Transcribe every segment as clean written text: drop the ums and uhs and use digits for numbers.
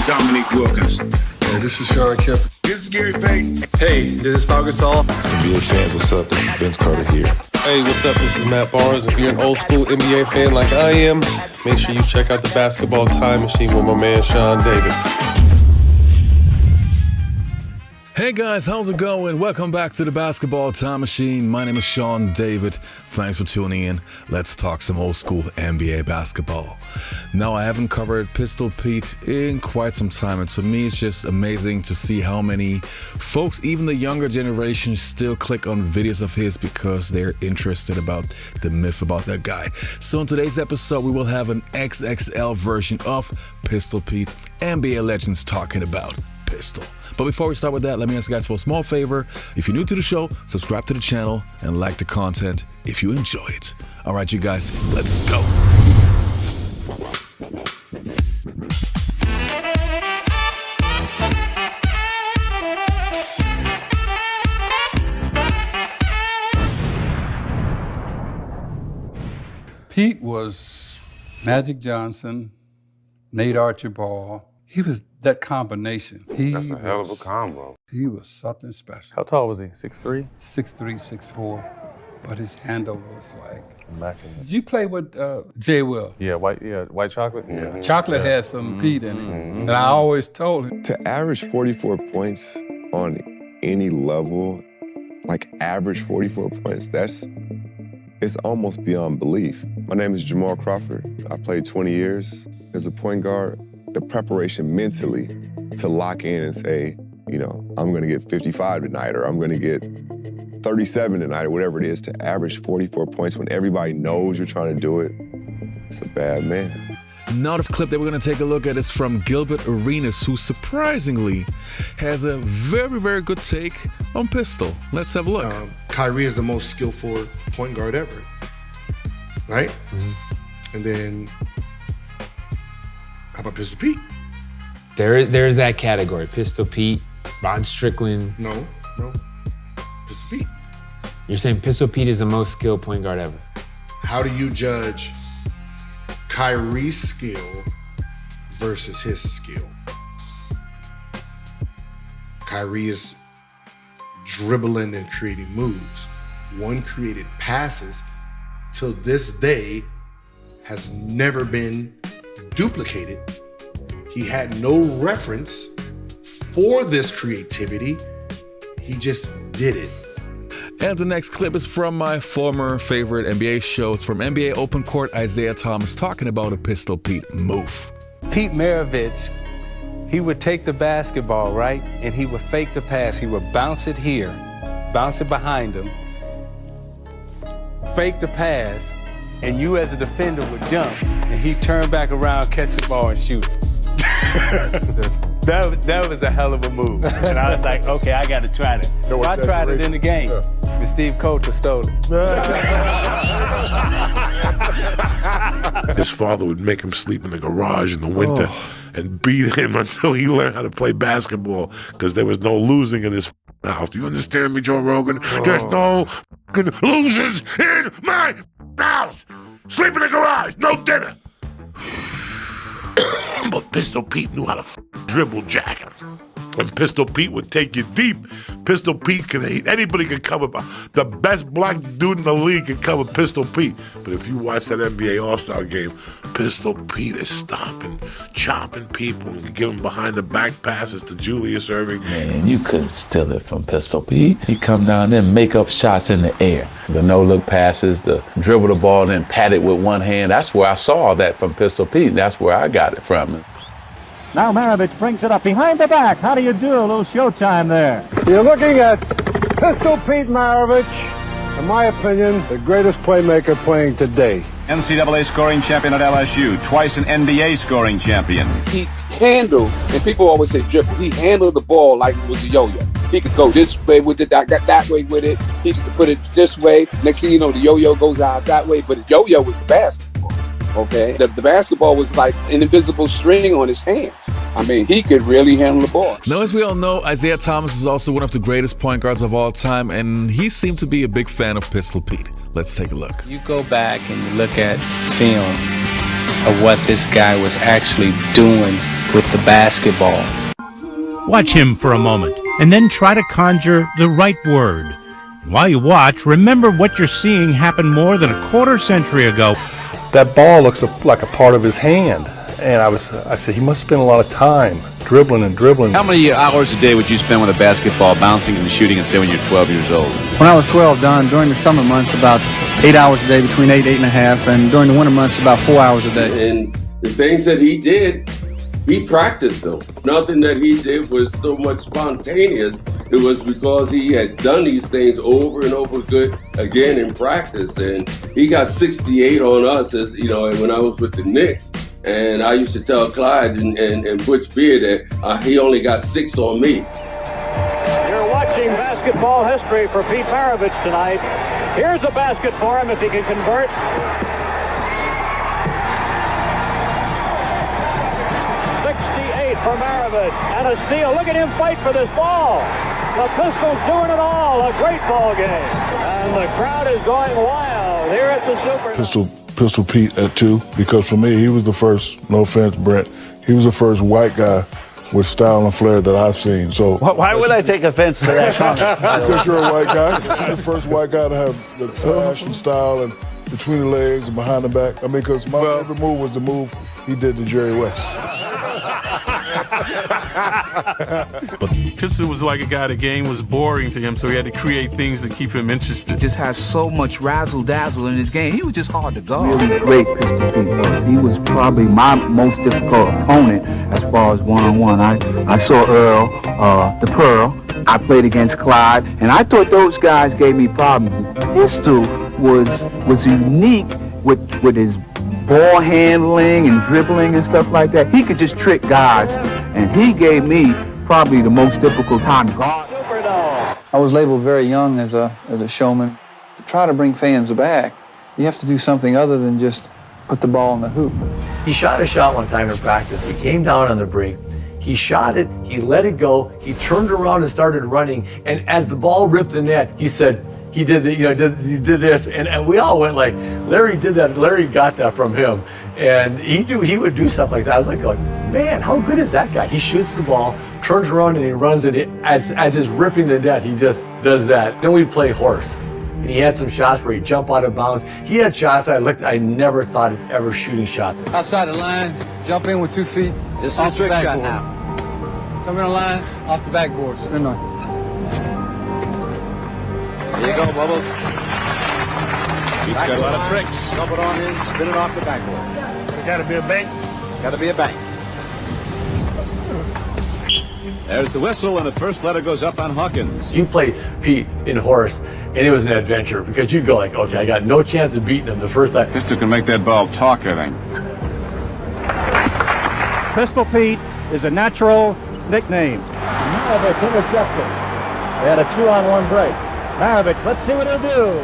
I'm Dominique Wilkins. Hey, this is Sean Kemp. This is Gary Payton. Hey, this is Pau Gasol. NBA fans, what's up? This is Vince Carter here. Hey, what's up? This is Matt Barnes. If you're an old school NBA fan like I am, make sure you check out the Basketball Time Machine with my man Sean David. Hey guys, how's it going? Welcome back to the Basketball Time Machine. My name is Sean David. Thanks for tuning in. Let's talk some old school NBA basketball. Now, I haven't covered Pistol Pete in quite some time, and to me, it's just amazing to see how many folks, even the younger generation, still click on videos of his because they're interested about the myth about that guy. So in today's episode, we will have an XXL version of Pistol Pete, NBA legends talking about Pistol. But before we start with that, let me ask you guys for a small favor. If you're new to the show, subscribe to the channel and like the content if you enjoy it. All right, you guys, let's go. Pete was Magic Johnson, Nate Archibald. He was that combination. That's a hell of a combo. He was something special. How tall was he? 6'3"? 6'3", 6'4", but his handle was like. Immaculate. Did you play with Jay Will? Yeah, white chocolate. Yeah. Chocolate had some Pete in it, and I always told him. To average 44 points on any level, like average 44 points, it's almost beyond belief. My name is Jamal Crawford. I played 20 years as a point guard. The preparation mentally to lock in and say, you know, I'm gonna get 55 tonight, or I'm gonna get 37 tonight, or whatever it is, to average 44 points when everybody knows you're trying to do it, it's a bad man. Now the clip that we're going to take a look at is from Gilbert Arenas, who surprisingly has a very, very good take on Pistol. Let's have a look. Kyrie is the most skillful point guard ever, right? Mm-hmm. And then, how about Pistol Pete? There's that category. Pistol Pete, Ron Strickland. No, Pistol Pete. You're saying Pistol Pete is the most skilled point guard ever? How do you judge Kyrie's skill versus his skill? Kyrie is dribbling and creating moves. One created passes till this day has never been duplicated. He had no reference for this creativity. He just did it. And the next clip is from my former favorite NBA show. It's from NBA Open Court, Isaiah Thomas, talking about a Pistol Pete move. Pete Maravich, he would take the basketball, right? And he would fake the pass. He would bounce it here, bounce it behind him, fake the pass, and you as a defender would jump, and he'd turn back around, catch the ball, and shoot. That was a hell of a move. And I was like, okay, I got to try that. So I tried it in the game, and Steve Coulter stole it. His father would make him sleep in the garage in the winter and beat him until he learned how to play basketball, because there was no losing in this house. Do you understand me, Joe Rogan? There's no losers in my house. Sleep in the garage, no dinner. But Pistol Pete knew how to dribble jack him. And Pistol Pete would take you deep. Pistol Pete anybody could cover. The best black dude in the league could cover Pistol Pete. But if you watch that NBA All-Star game, Pistol Pete is stomping, chopping people, and giving behind the back passes to Julius Erving. Man, you couldn't steal it from Pistol Pete. He come down there and make up shots in the air. The no-look passes, the dribble the ball, then pat it with one hand. That's where I saw that from Pistol Pete. That's where I got it from. Now Maravich brings it up behind the back. How do you do? A little showtime there. You're looking at Pistol Pete Maravich, in my opinion, the greatest playmaker playing today. NCAA scoring champion at LSU, twice an NBA scoring champion. He handled, and people always say dribble, he handled the ball like it was a yo-yo. He could go this way with it, that way with it. He could put it this way. Next thing you know, the yo-yo goes out that way, but the yo-yo was basketball. Okay, the basketball was like an invisible string on his hand. I mean, he could really handle the ball. Now, as we all know, Isaiah Thomas is also one of the greatest point guards of all time, and he seemed to be a big fan of Pistol Pete. Let's take a look. You go back and you look at film of what this guy was actually doing with the basketball. Watch him for a moment, and then try to conjure the right word. While you watch, remember what you're seeing happened more than a quarter century ago. That ball looks like a part of his hand. And I said, he must spend a lot of time dribbling and dribbling. How many hours a day would you spend with a basketball, bouncing and shooting, and say when you're 12 years old? When I was 12, Don, during the summer months, about 8 hours a day, between 8 and a half, and during the winter months, about 4 hours a day. And the things that he did, he practiced them. Nothing that he did was so much spontaneous. It was because he had done these things over and over again in practice. And he got 68 on us, as you know, when I was with the Knicks. And I used to tell Clyde and Butch Beard that he only got 6 on me. You're watching basketball history for Pete Maravich tonight. Here's a basket for him if he can convert. 68 for Maravich, and a steal. Look at him fight for this ball. The Pistols doing it all. A great ball game. And the crowd is going wild here at the Super. Pistol Pete at 2, because for me, he was the first, no offense, Brent, he was the first white guy with style and flair that I've seen. So why would I take offense to that comment? Because you're a white guy. You're the first white guy to have the fashion style and between the legs and behind the back. I mean, because my favorite move was the move he did to Jerry West. But Pistol was like a guy, the game was boring to him, so he had to create things to keep him interested. Just has so much razzle-dazzle in his game. He was just hard to guard. Really great Pistol Pete was. He was probably my most difficult opponent as far as one-on-one. I saw Earl, the Pearl. I played against Clyde, and I thought those guys gave me problems. Pistol was unique with his ball handling and dribbling and stuff like that. He could just trick guys, and he gave me probably the most difficult time to guard. I was labeled very young as a showman. To try to bring fans back, you have to do something other than just put the ball in the hoop. He shot a shot one time in practice. He came down on the break. He shot it, he let it go, he turned around and started running, and as the ball ripped the net, he said, he did this, and we all went like, Larry did that, Larry got that from him. And he would do stuff like that. I was like, man, how good is that guy? He shoots the ball, turns around and he runs it. As he's ripping the net, he just does that. Then we'd play horse. And he had some shots where he'd jump out of bounds. He had shots I never thought of ever shooting shots. Outside the line, jump in with 2 feet. This is off a trick the shot backboard. now. Come in the line, off the backboard, spin on. There you go, Bubbles. He's got a lot of tricks. Jump it on in, spin it off the backboard. It's got to be a bank. Got to be a bank. There's the whistle, and the first letter goes up on Hawkins. You play Pete in horse, and it was an adventure because you go like, okay, I got no chance of beating him the first time. Pistol can make that ball talk, I think. Pistol Pete is a natural nickname. Maravich intercepted. They had a 2-on-1 break. Maravich, let's see what he'll do.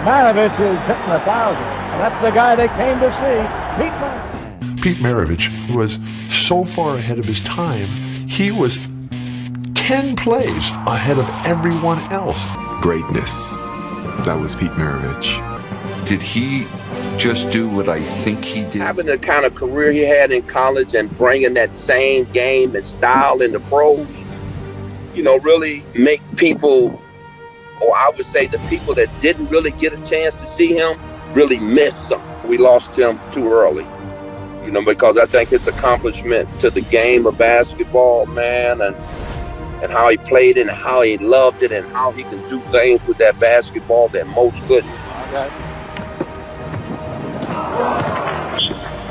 Maravich is hitting 1,000, and that's the guy they came to see, Pete Maravich. Pete Maravich was so far ahead of his time, he was 10 plays ahead of everyone else. Greatness. That was Pete Maravich. Did he just do what I think he did? Having the kind of career he had in college and bringing that same game and style in the pros, really make people, or I would say the people that didn't really get a chance to see him, really miss something. We lost him too early, because I think his accomplishment to the game of basketball, man, and how he played it and how he loved it and how he can do things with that basketball that most couldn't. Okay.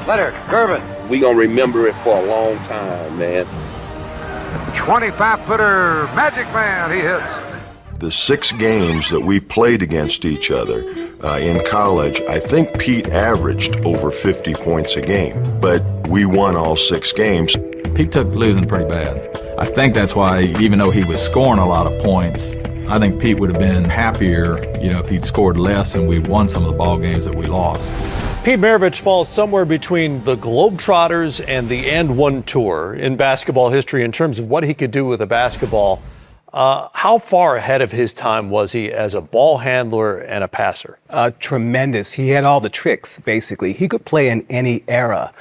Leonard, Gervin. We gonna remember it for a long time, man. 25-footer Magic Man, he hits. The 6 games that we played against each other in college, I think Pete averaged over 50 points a game, but we won all 6 games. Pete took losing pretty bad. I think that's why, even though he was scoring a lot of points, I think Pete would have been happier, if he'd scored less and we'd won some of the ball games that we lost. Pete Maravich falls somewhere between the Globetrotters and the And One Tour in basketball history in terms of what he could do with a basketball. How far ahead of his time was he as a ball handler and a passer? Tremendous. He had all the tricks, basically. He could play in any era.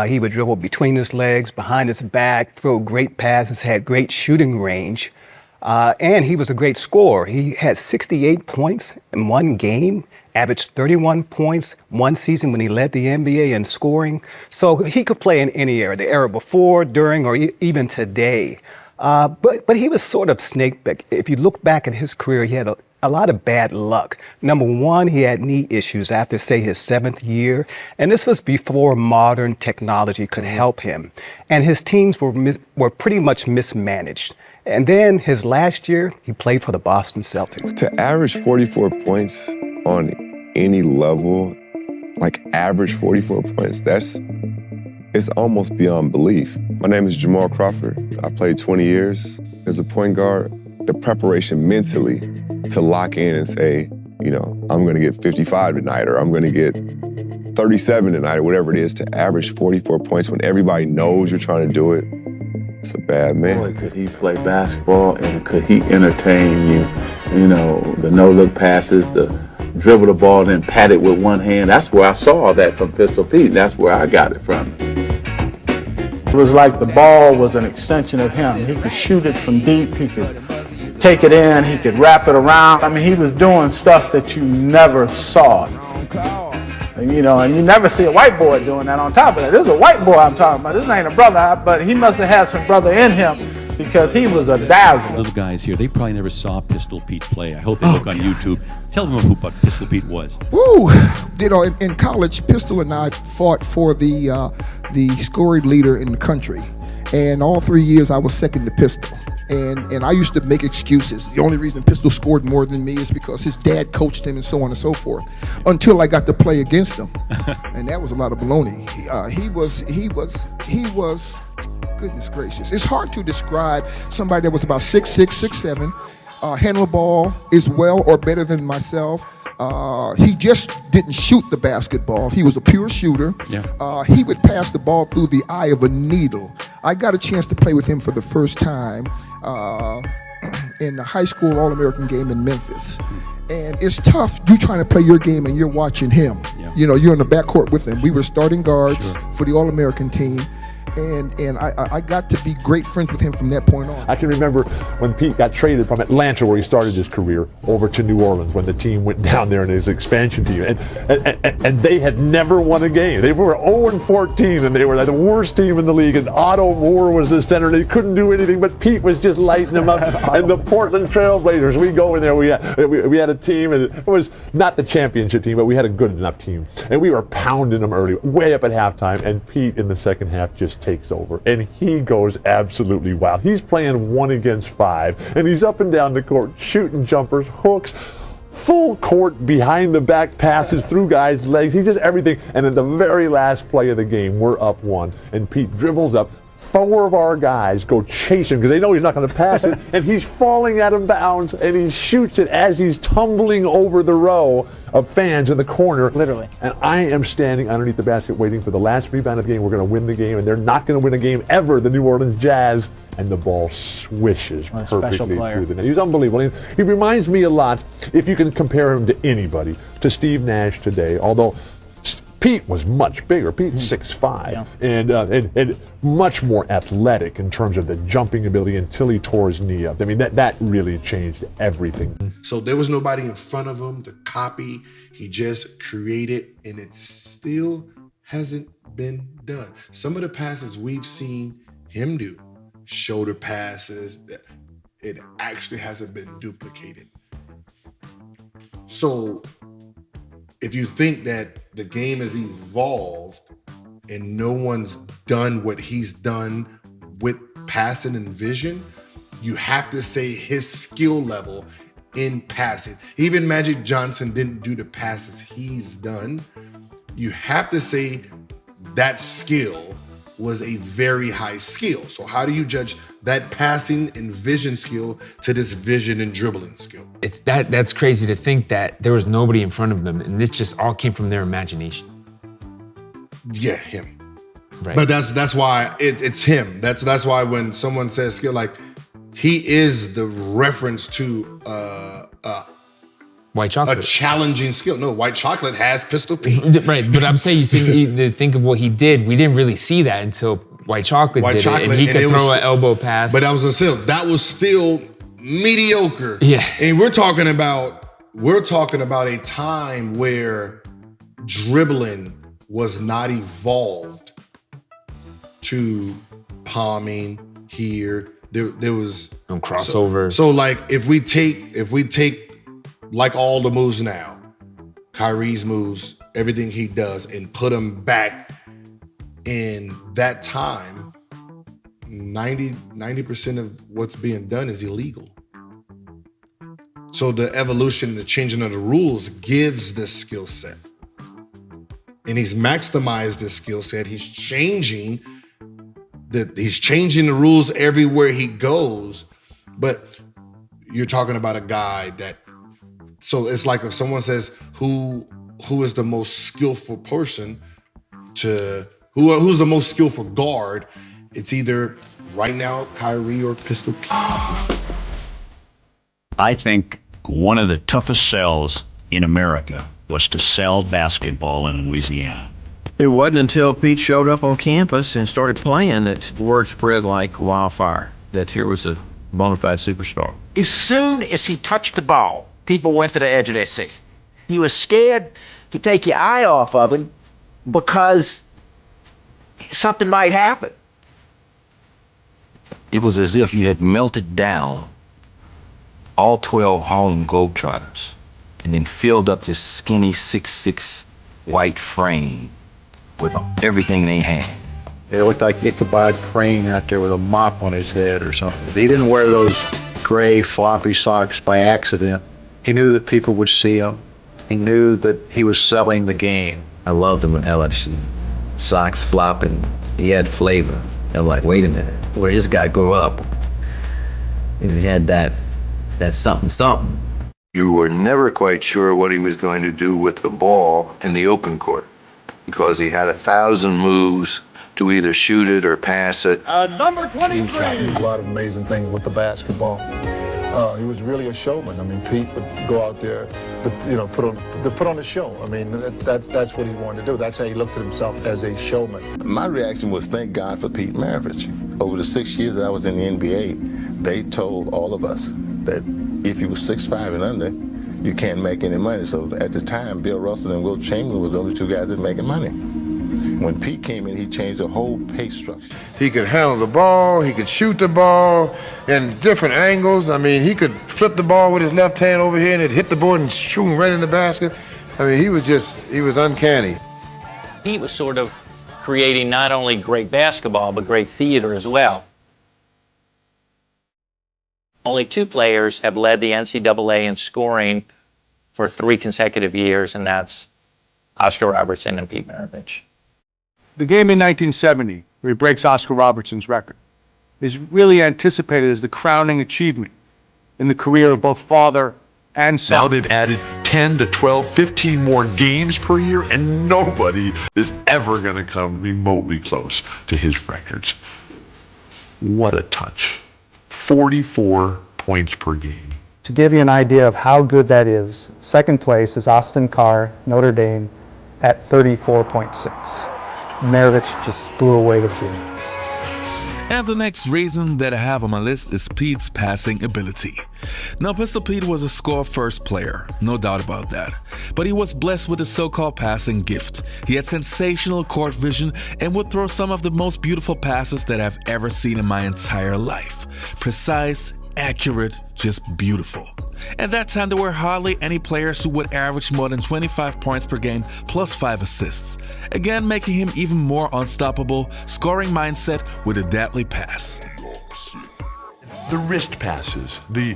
He would dribble between his legs, behind his back, throw great passes, had great shooting range. And he was a great scorer. He had 68 points in one game, averaged 31 points one season when he led the NBA in scoring. So he could play in any era, the era before, during, or even today. But he was sort of snake-bit. If you look back at his career, he had a lot of bad luck. Number one, he had knee issues after, say, his 7th year. And this was before modern technology could help him. And his teams were pretty much mismanaged. And then his last year, he played for the Boston Celtics. To average 44 points on any level, like average 44 points, it's almost beyond belief. My name is Jamal Crawford. I played 20 years as a point guard. The preparation mentally to lock in and say, you know, I'm gonna get 55 tonight, or I'm gonna get 37 tonight, or whatever it is, to average 44 points when everybody knows you're trying to do it, it's a bad man. Boy, could he play basketball, and could he entertain you? You know, the no-look passes, the dribble the ball and then pat it with one hand. That's where I saw that from Pistol Pete. That's where I got it from. It was like the ball was an extension of him. He could shoot it from deep. He could take it in. He could wrap it around. I mean, he was doing stuff that you never saw. And, you know, and you never see a white boy doing that on top of that. This is a white boy I'm talking about. This ain't a brother, but he must have had some brother in him because he was a dazzler. Little guys here, they probably never saw Pistol Pete play. I hope they look on YouTube. Tell them who Pistol Pete was. Woo! You know, in college, Pistol and I fought for the scoring leader in the country. And all 3 years I was second to Pistol. And I used to make excuses. The only reason Pistol scored more than me is because his dad coached him and so on and so forth. Until I got to play against him. And that was a lot of baloney. He was, goodness gracious. It's hard to describe somebody that was about 6'6", 6'7", handle the ball as well or better than myself. He just didn't shoot the basketball. He was a pure shooter. Yeah. He would pass the ball through the eye of a needle. I got a chance to play with him for the first time in the high school All-American game in Memphis. And it's tough, you trying to play your game and you're watching him. Yeah. You know, you're in the backcourt with him. We were starting guards for the All-American team. And I got to be great friends with him from that point on. I can remember when Pete got traded from Atlanta, where he started his career, over to New Orleans when the team went down there in his expansion team. And they had never won a game. They were 0-14, and they were the worst team in the league. And Otto Moore was the center. They couldn't do anything, but Pete was just lighting them up. And the Portland Trailblazers, we go in there. We had a team, and it was not the championship team, but we had a good enough team. And we were pounding them early, way up at halftime. And Pete in the second half just takes over, and he goes absolutely wild. He's playing 1 against 5, and he's up and down the court shooting jumpers, hooks, full court behind the back passes through guys' legs. He's just everything. And at the very last play of the game, we're up 1, and Pete dribbles up. 4 of our guys go chase him because they know he's not going to pass it, and he's falling out of bounds, and he shoots it as he's tumbling over the row of fans in the corner. Literally. And I am standing underneath the basket waiting for the last rebound of the game. We're going to win the game, and they're not going to win a game ever, the New Orleans Jazz. And the ball swishes perfectly through the net. He's unbelievable. He reminds me a lot, if you can compare him to anybody, to Steve Nash today, although Pete was much bigger. Pete's 6'5", and much more athletic in terms of the jumping ability until he tore his knee up. I mean, that really changed everything. So there was nobody in front of him to copy. He just created, and it still hasn't been done. Some of the passes we've seen him do, shoulder passes, it actually hasn't been duplicated. So if you think that the game has evolved and no one's done what he's done with passing and vision, you have to say his skill level in passing. Even Magic Johnson didn't do the passes he's done. You have to say that skill was a very high skill. So how do you judge that passing and vision skill to this vision and dribbling skill? It's that's crazy to think that there was nobody in front of them, and this just all came from their imagination. Yeah, him. Right. But that's why it's him. That's why when someone says skill, like he is the reference to White chocolate. a challenging skill. No, White Chocolate has Pistol Pete. Right, but I'm saying, think of what he did. We didn't really see that until White Chocolate did it, and he could throw an elbow pass. But that was still mediocre. Yeah. And we're talking about a time where dribbling was not evolved to palming here. There was no crossover. So like if we take like all the moves now, Kyrie's moves, everything he does, and put them back in that time, 90% of what's being done is illegal. So the evolution, the changing of the rules gives this skill set. And he's maximized this skill set. He's changing the rules everywhere he goes. But you're talking about a guy that, so it's like if someone says who is the most skillful person who's the most skillful guard, it's either right now Kyrie or Pistol Pete. I think one of the toughest sells in America was to sell basketball in Louisiana. It wasn't until Pete showed up on campus and started playing that word spread like wildfire that here was a bona fide superstar. As soon as he touched the ball, people went to the edge of their seat. He was scared to take your eye off of him because something might happen. It was as if you had melted down all 12 Harlem Globetrotters and then filled up this skinny 6'6" white frame with everything they had. It looked like Ichabod Crane out there with a mop on his head or something. He didn't wear those gray floppy socks by accident. He knew that people would see him. He knew that he was selling the game. I loved him at LSU. Socks flopping, he had flavor. I'm like, wait a minute, where this guy grew up? He had that something. You were never quite sure what he was going to do with the ball in the open court because he had 1,000 moves to either shoot it or pass it. Number 23. A lot of amazing things with the basketball. He was really a showman. I mean, Pete would go out there to put on a show. I mean, that's what he wanted to do. That's how he looked at himself, as a showman. My reaction was thank God for Pete Maravich. Over the 6 years that I was in the NBA, they told all of us that if you were 6'5" and under, you can't make any money. So at the time, Bill Russell and Wilt Chamberlain was the only two guys that were making money. When Pete came in, he changed the whole pay structure. He could handle the ball, he could shoot the ball in different angles. I mean, he could flip the ball with his left hand over here and it hit the board and shoot right in the basket. I mean, he was uncanny. He was sort of creating not only great basketball, but great theater as well. Only 2 players have led the NCAA in scoring for 3 consecutive years, and that's Oscar Robertson and Pete Maravich. The game in 1970, where he breaks Oscar Robertson's record, is really anticipated as the crowning achievement in the career of both father and son. Now they've added 10 to 12, 15 more games per year, and nobody is ever going to come remotely close to his records. What a touch. 44 points per game. To give you an idea of how good that is, second place is Austin Carr, Notre Dame, at 34.6. Maravich just blew away the field. And the next reason that I have on my list is Pete's passing ability. Now, Pistol Pete was a score-first player, no doubt about that. But he was blessed with a so-called passing gift. He had sensational court vision and would throw some of the most beautiful passes that I've ever seen in my entire life. Precise, accurate, just beautiful. At that time, there were hardly any players who would average more than 25 points per game plus 5 assists. Again, making him even more unstoppable, scoring mindset with a deadly pass. The wrist passes, the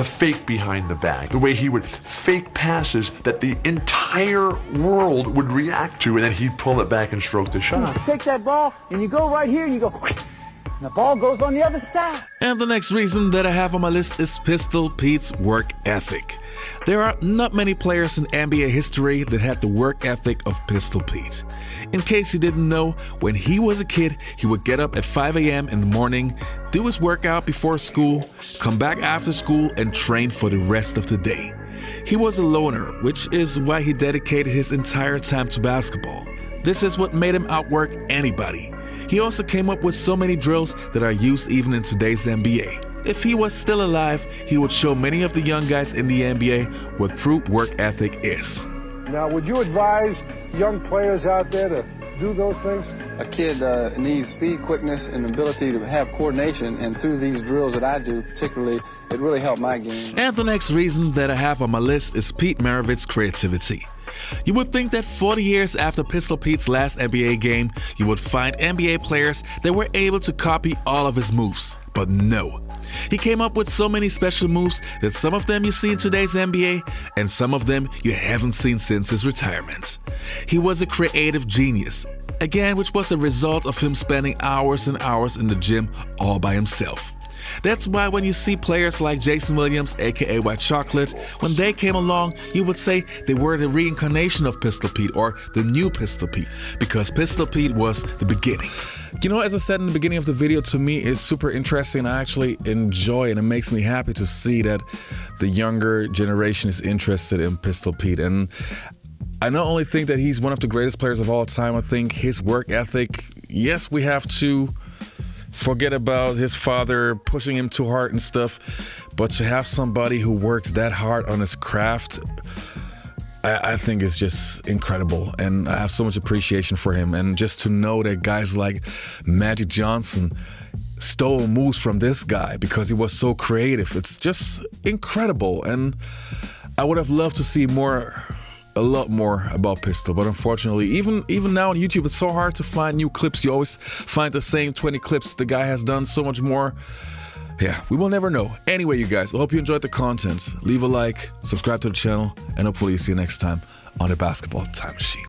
fake behind the back, the way he would fake passes that the entire world would react to, and then he'd pull it back and stroke the shot. You take that ball and you go right here and you go, and the ball goes on the other side. And the next reason that I have on my list is Pistol Pete's work ethic. There are not many players in NBA history that had the work ethic of Pistol Pete. In case you didn't know, when he was a kid, he would get up at 5 a.m. in the morning, do his workout before school, come back after school, and train for the rest of the day. He was a loner, which is why he dedicated his entire time to basketball. This is what made him outwork anybody. He also came up with so many drills that are used even in today's NBA. If he was still alive, he would show many of the young guys in the NBA what true work ethic is. Now, would you advise young players out there to do those things? A kid needs speed, quickness, and ability to have coordination, and through these drills that I do particularly, it really helped my game. And the next reason that I have on my list is Pete Maravich's creativity. You would think that 40 years after Pistol Pete's last NBA game, you would find NBA players that were able to copy all of his moves. But no. He came up with so many special moves that some of them you see in today's NBA and some of them you haven't seen since his retirement. He was a creative genius, again, which was a result of him spending hours and hours in the gym all by himself. That's why when you see players like Jason Williams, aka White Chocolate, when they came along, you would say they were the reincarnation of Pistol Pete or the new Pistol Pete, because Pistol Pete was the beginning. You know, as I said in the beginning of the video, to me it's super interesting. I actually enjoy and it makes me happy to see that the younger generation is interested in Pistol Pete. And I not only think that he's one of the greatest players of all time, I think his work ethic, yes, we have to forget about his father pushing him too hard and stuff, but to have somebody who works that hard on his craft, I think it's just incredible, and I have so much appreciation for him. And just to know that guys like Magic Johnson stole moves from this guy because he was so creative, it's just incredible. And I would have loved to see a lot more about Pistol, but unfortunately, even now on YouTube, it's so hard to find new clips. You always find the same 20 clips. The guy has done so much more. Yeah, we will never know. Anyway, you guys, I hope you enjoyed the content. Leave a like, subscribe to the channel, and hopefully see you next time on the Basketball Time Machine.